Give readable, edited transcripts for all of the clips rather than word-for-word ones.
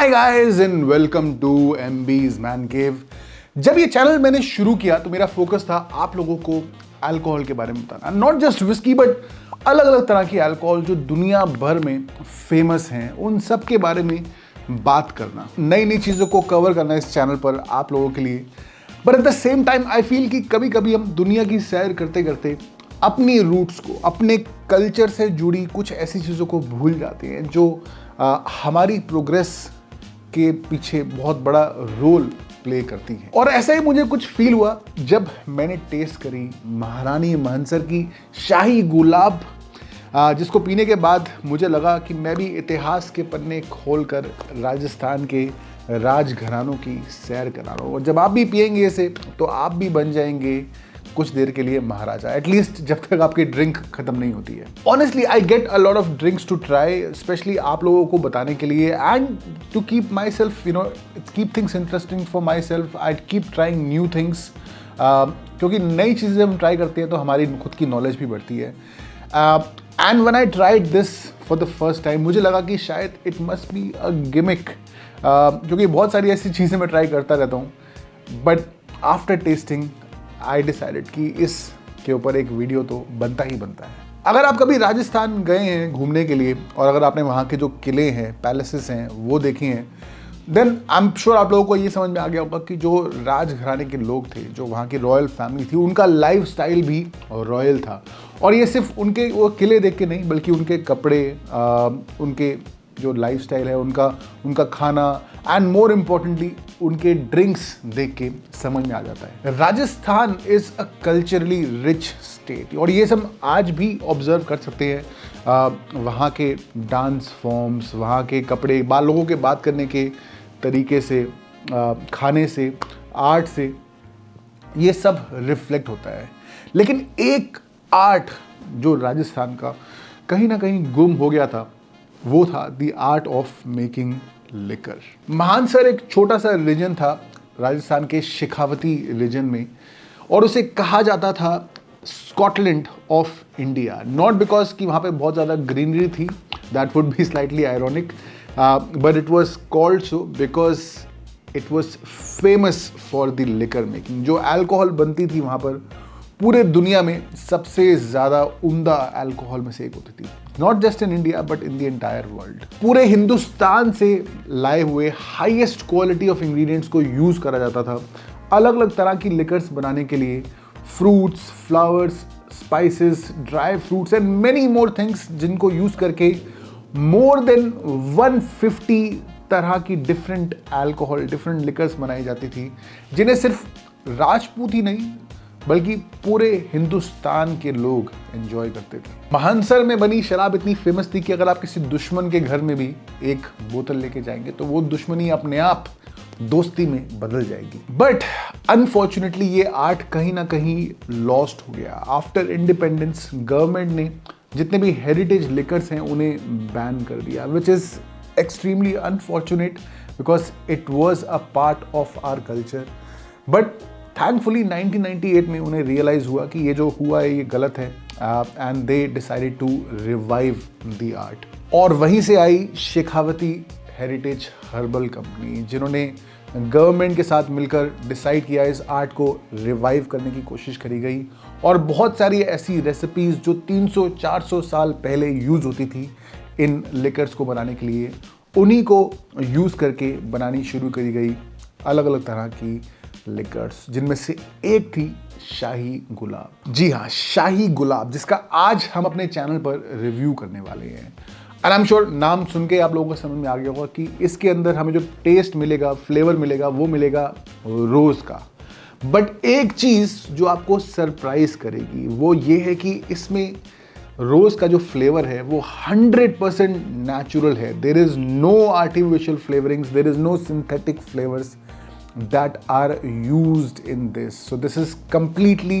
Hi guys and welcome to MB's man cave. जब ये channel मैंने शुरू किया तो मेरा फोकस था आप लोगों को अल्कोहल के बारे में बताना, नॉट जस्ट विस्की बट अलग अलग तरह की अल्कोहल जो दुनिया भर में फेमस हैं, उन सब के बारे में बात करना, नई नई चीज़ों को कवर करना इस चैनल पर आप लोगों के लिए। But at the same time I feel कि कभी कभी हम दुनिया की सैर करते करते अपनी रूट्स को, अपने कल्चर से जुड़ी कुछ ऐसी चीज़ों को भूल जाते हैं जो हमारी प्रोग्रेस के पीछे बहुत बड़ा रोल प्ले करती है। और ऐसा ही मुझे कुछ फील हुआ जब मैंने टेस्ट करी महारानी मानसर की शाही गुलाब, जिसको पीने के बाद मुझे लगा कि मैं भी इतिहास के पन्ने खोलकर राजस्थान के राजघरानों की सैर करा रहा हूँ। और जब आप भी पिएंगे इसे तो आप भी बन जाएंगे कुछ देर के लिए महाराजा, एटलीस्ट जब तक आपकी ड्रिंक खत्म नहीं होती है। Honestly I get a lot of drinks to try, specially आप लोगों को बताने के लिए and to keep myself keep things interesting for myself. I keep trying new things, क्योंकि नई चीज़ें हम ट्राई करते हैं तो हमारी खुद की नॉलेज भी बढ़ती है। And when I tried this for the first time मुझे लगा कि शायद it must be a gimmick, क्योंकि बहुत सारी ऐसी चीज़ें मैं ट्राई करता रहता हूँ। But after testing I decided कि इसके ऊपर एक वीडियो तो बनता ही बनता है। अगर आप कभी राजस्थान गए हैं घूमने के लिए और अगर आपने वहाँ के जो किले हैं, पैलेसेस हैं, वो देखे हैं, देन आई एम श्योर आप लोगों को ये समझ में आ गया होगा कि जो राजघराने के लोग थे, जो वहाँ की रॉयल फैमिली थी, उनका लाइफ स्टाइल भी रॉयल था। और ये सिर्फ उनके वो किले देख के नहीं, बल्कि उनके कपड़े, उनके जो लाइफस्टाइल है, उनका खाना एंड मोर इम्पोर्टेंटली उनके ड्रिंक्स देख के समझ में आ जाता है। Rajasthan is a culturally rich state और ये सब आज भी ऑब्जर्व कर सकते हैं। वहाँ के डांस फॉर्म्स, वहाँ के कपड़े, लोगों के बात करने के तरीके से, खाने से, आर्ट से, ये सब रिफ्लेक्ट होता है। लेकिन एक आर्ट जो राजस्थान का कहीं ना कहीं गुम हो गया था, वो था the art of making liquor. Mansar एक छोटा सा रीजन था राजस्थान के शेखावती रीजन में, और उसे कहा जाता था Scotland of India, not because कि वहाँ पे बहुत ज़्यादा ग्रीनरी थी, that would be slightly ironic, but it was called so because it was famous for the liquor making. जो अल्कोहल बनती थी वहाँ पर, पूरे दुनिया में सबसे ज़्यादा उम्दा अल्कोहल में से एक होती थी, not just in India but in the entire world. पूरे हिंदुस्तान से लाए हुए हाईएस्ट क्वालिटी ऑफ इंग्रेडिएंट्स को यूज़ करा जाता था अलग अलग तरह की लिकर्स बनाने के लिए, fruits, flowers, spices, dry fruits and many more things, जिनको यूज़ करके मोर देन 150 तरह की डिफरेंट अल्कोहल, डिफरेंट लिकर्स बनाई जाती थी, जिन्हें सिर्फ राजपूत ही नहीं बल्कि पूरे हिंदुस्तान के लोग एंजॉय करते थे। मानसर में बनी शराब इतनी फेमस थी कि अगर आप किसी दुश्मन के घर में भी एक बोतल लेके जाएंगे तो वो दुश्मनी अपने आप दोस्ती में बदल जाएगी। बट अनफॉर्चुनेटली ये आर्ट कहीं ना कहीं लॉस्ट हो गया। आफ्टर इंडिपेंडेंस गवर्नमेंट ने जितने भी हेरिटेज लिकर्स हैं उन्हें बैन कर दिया, which is extremely unfortunate because it was a part of our culture. But thankfully 1998 में उन्हें रियलाइज़ हुआ कि ये जो हुआ है ये गलत है, and they decided to revive the art. और वहीं से आई शेखावती हेरिटेज हर्बल कंपनी, जिन्होंने गवर्नमेंट के साथ मिलकर डिसाइड किया इस आर्ट को रिवाइव करने की कोशिश करी गई। और बहुत सारी ऐसी रेसिपीज़ जो 300-400 साल पहले यूज़ होती थी इन लिकर्स को बनाने के लिए, उन्हीं को यूज़ करके बनानी शुरू करी गई अलग अलग तरह की लिकर्स, जिनमें से एक थी शाही गुलाब। जी हाँ, शाही गुलाब, जिसका आज हम अपने चैनल पर रिव्यू करने वाले हैं। एंड आई एम श्योर नाम सुन के आप लोगों को समझ में आ गया होगा कि इसके अंदर हमें जो टेस्ट मिलेगा, फ्लेवर मिलेगा, वो मिलेगा रोज़ का। बट एक चीज़ जो आपको सरप्राइज करेगी वो ये है कि इसमें रोज़ का जो फ्लेवर है वो 100% नेचुरल है। There is no artificial flavourings, there is no synthetic flavours that are used in this. So this is completely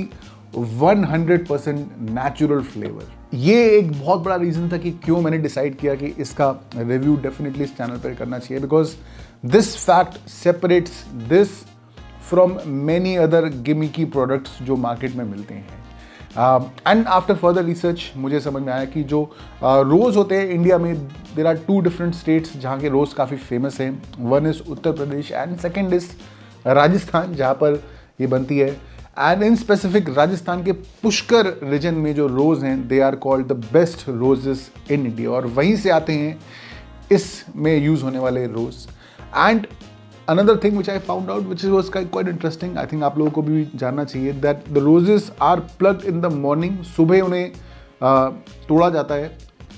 100% natural flavor. ये एक बहुत बड़ा रीज़न था कि क्यों मैंने डिसाइड किया कि इसका रिव्यू डेफिनेटली इस चैनल पर करना चाहिए, because this fact separates this from many other gimmicky products जो मार्केट में मिलते हैं। एंड आफ्टर फर्दर रिसर्च मुझे समझ में आया कि जो रोज़ होते हैं इंडिया में, देर आर 2 डिफरेंट स्टेट्स जहाँ के रोज़ काफ़ी फेमस हैं. One is Uttar Pradesh and second is Rajasthan, जहाँ पर ये बनती है. एंड इन स्पेसिफिक राजस्थान के पुष्कर रीजन में जो रोज़ हैं, they are called the best roses in India, और वहीं से आते हैं इसमें यूज़ होने वाले rose. And another thing which I found out, which was quite interesting, I think आप लोगों को भी जानना चाहिए, that the roses are plucked in the morning. सुबह उन्हें तोड़ा जाता है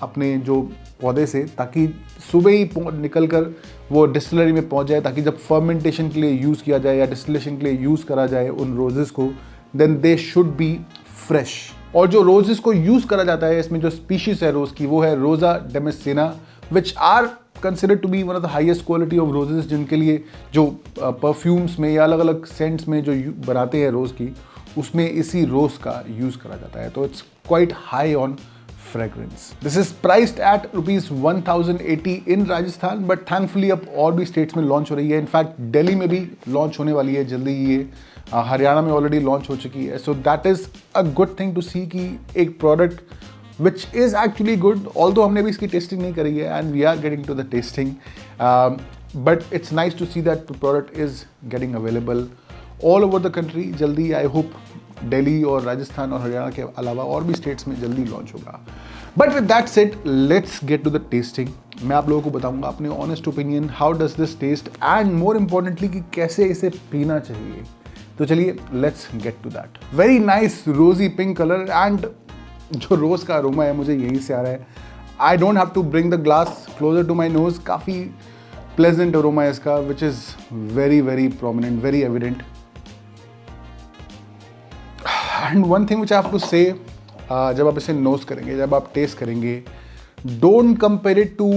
अपने जो पौधे से, ताकि सुबह ही निकल कर वो डिस्टिलरी में पहुंच जाए, ताकि जब फर्मेंटेशन के लिए यूज़ किया जाए या डिस्टिलेशन के लिए यूज़ करा जाए उन रोजेस को, then they should be fresh. और जो रोजेस को यूज़ करा जाता है, इसमें जो स्पीशीज है रोज़ की, वो है Rosa damascena, which are considered to be one of the highest quality of roses, जिनके लिए जो परफ्यूम्स में या अलग अलग सेंट्स में जो बनाते हैं रोज़ की, उसमें इसी रोज़ का यूज़ करा जाता है. तो it's quite high on fragrance. This is priced eight ₹1080 in Rajasthan, but thankfully अब और भी स्टेट्स में लॉन्च हो रही है. इनफैक्ट दिल्ली में भी लॉन्च होने वाली है जल्दी ही ये. हरियाणा में ऑलरेडी लॉन्च हो चुकी है. So that is a good thing to see कि एक product which is actually good, although हमने भी इसकी टेस्टिंग नहीं करी है and we are getting to the tasting, but it's nice to see that the product is getting available all over the country. जल्दी I hope Delhi और राजस्थान और हरियाणा के अलावा और भी स्टेट्स में जल्दी लॉन्च होगा. But with that said, let's get to the tasting. मैं आप लोगों को बताऊंगा अपने honest opinion, how does this taste, and more importantly कि कैसे इसे पीना चाहिए. तो चलिए let's get to that. Very nice rosy pink colour, and जो रोज़ का अरोमा है मुझे यहीं से आ रहा है. I don't have to bring the glass closer to my nose. काफ़ी प्लेजेंट अरोमा है इसका, which is very very prominent, very evident. And one thing which I have to say, जब आप इसे नोज करेंगे, जब आप टेस्ट करेंगे, don't compare it to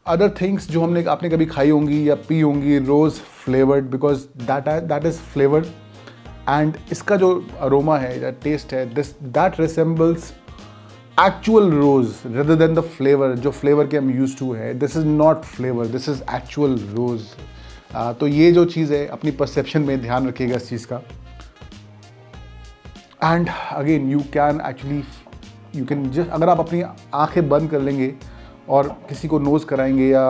other things जो आपने कभी खाई होंगी या पी होंगी rose flavoured, because that is flavoured. And इसका जो अरोमा है या टेस्ट है, that resembles actual rose rather than the flavor, जो flavor के हम used to है. This is not flavor, this is actual rose. तो ये जो चीज़ है अपनी perception में ध्यान रखिएगा इस चीज़ का. And again you can just, अगर आप अपनी आंखें बंद कर लेंगे और किसी को नोज कराएंगे या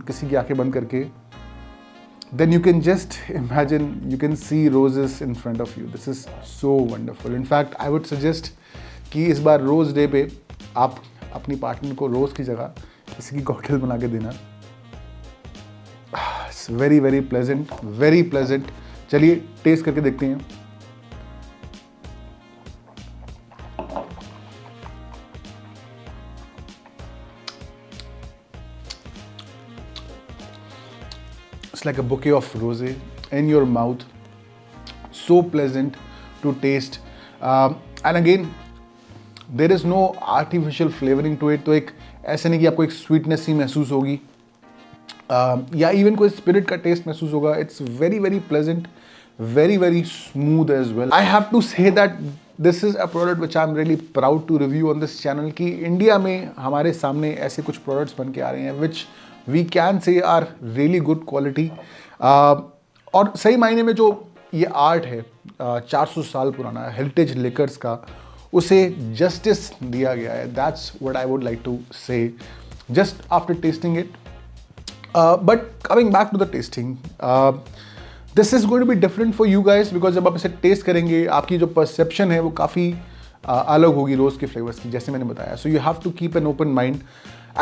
किसी की आंखें बंद करके, then you can just imagine, you can see roses in front of you. This is so wonderful. In fact, I would suggest कि इस बार रोज़ डे पे आप अपनी पार्टनर को रोज़ की जगह किसी की कॉकटेल बना के देना. It's very very pleasant, very pleasant. चलिए टेस्ट करके देखते हैं. It's like a bouquet of rose in your mouth. So pleasant to taste. And again, there is no artificial flavoring to it. तो एक ऐसे नहीं कि आपको एक स्वीटनेस ही महसूस होगी या इवन कोई स्पिरिट का टेस्ट महसूस होगा. It's very very pleasant, very very smooth as well. I have to say that this is a product which I am really proud to review on this channel कि India में हमारे सामने ऐसे कुछ products बन के आ रहे हैं which we can say are really good quality. और सही मायने में जो ये आर्ट है 400 साल पुराना हेरिटेज लिकर्स का, उसे जस्टिस दिया गया है. That's what I would like to say just after tasting it. But coming back to the tasting, this is going to be different for you guys, because जब आप इसे टेस्ट करेंगे आपकी जो परसेप्शन है वो काफ़ी अलग होगी रोज़ के फ्लेवर्स की, जैसे मैंने बताया. So you have to keep an open mind.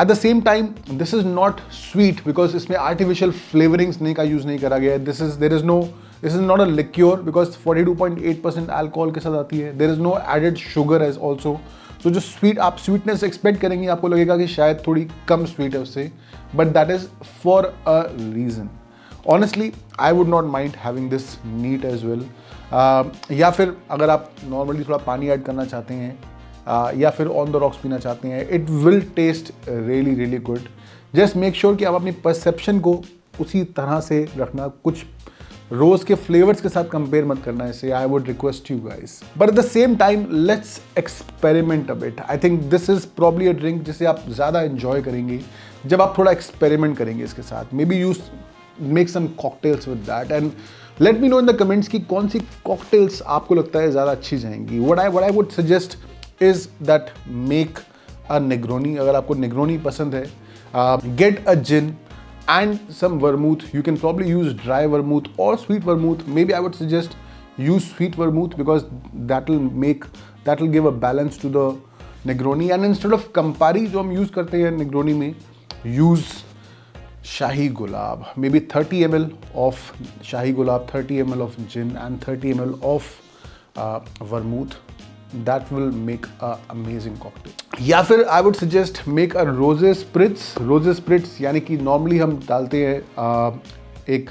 At the same time this is not sweet, because इसमें आर्टिफिशियल फ्लेवरिंग्स का यूज़ नहीं करा गया है. This is not a liqueur because 42.8% alcohol के साथ आती है. There is no added sugar as also. So जो आप स्वीटनेस एक्सपेक्ट करेंगे आपको लगेगा कि शायद थोड़ी कम स्वीट है उससे, but that is for a reason. Honestly, I would not mind having this neat as well. या फिर अगर आप नॉर्मली थोड़ा पानी ऐड करना चाहते हैं या फिर ऑन द रॉक्स पीना चाहते हैं, it will taste really really good. Just make sure कि आप अपनी परसेप्शन को उसी तरह से रखना, कुछ रोज़ के फ्लेवर्स के साथ कंपेयर मत करना इसे. I would request you guys. But at the same time let's experiment a bit. I think this is probably a drink जिसे आप ज़्यादा एंजॉय करेंगे जब आप थोड़ा एक्सपेरिमेंट करेंगे इसके साथ. Maybe you make some cocktails with that. And let me know in the comments कि कौन सी कॉकटेल्स आपको लगता है ज़्यादा अच्छी जाएंगी. what I would suggest is that make a Negroni. अगर आपको Negroni पसंद है, get a gin and some vermouth. You can probably use dry vermouth or sweet vermouth. Maybe I would suggest use sweet vermouth because that will give a balance to the Negroni. And instead of Campari जो हम use करते हैं Negroni में, use Shahi Gulab. Maybe 30 ml of Shahi Gulab, 30 ml of gin and 30 ml of vermouth. That will make an amazing cocktail. या फिर I would suggest make a rose spritz. Rose spritz यानी कि normally हम डालते हैं एक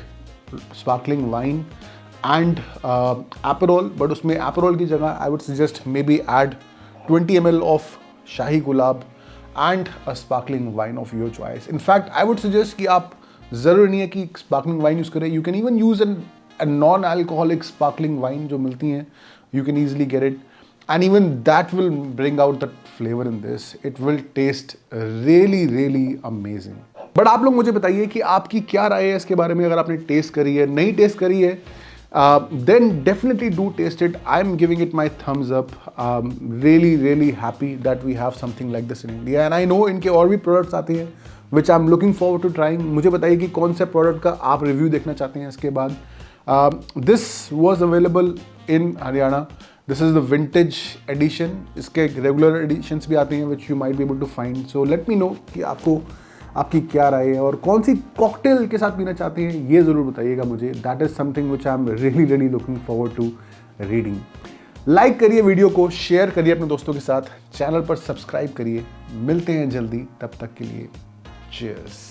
sparkling wine and Aperol, but उसमें Aperol की जगह I would suggest maybe add 20 ml of Shahi Gulab and a sparkling wine of your choice. In fact, I would suggest कि आप ज़रूर नहीं है कि sparkling wine use करें. You can even use a non-alcoholic sparkling wine जो मिलती हैं. You can easily get it. And even that will bring out the flavor in this. It will taste really, really amazing. But आप लोग मुझे बताइए कि आपकी क्या राय है इसके बारे में. अगर आपने टेस्ट करी है, नहीं टेस्ट करी है, then definitely do taste it. I'm giving it my thumbs up. Really, really happy that we have something like this in India. And I know इनके और भी products आते हैं which I'm looking forward to trying. मुझे बताइए कि कौन से product का आप review देखना चाहते हैं इसके बाद. This was available in Haryana. This is the vintage edition. इसके regular editions भी आते हैं which you might be able to find. So let me know कि आपकी क्या राय है और कौन सी कॉकटेल के साथ पीना चाहते हैं, ये ज़रूर बताइएगा मुझे. That is something which I am really, really looking forward to reading. Like करिए वीडियो को, शेयर करिए अपने दोस्तों के साथ, चैनल पर सब्सक्राइब करिए. मिलते हैं जल्दी, तब तक के लिए cheers.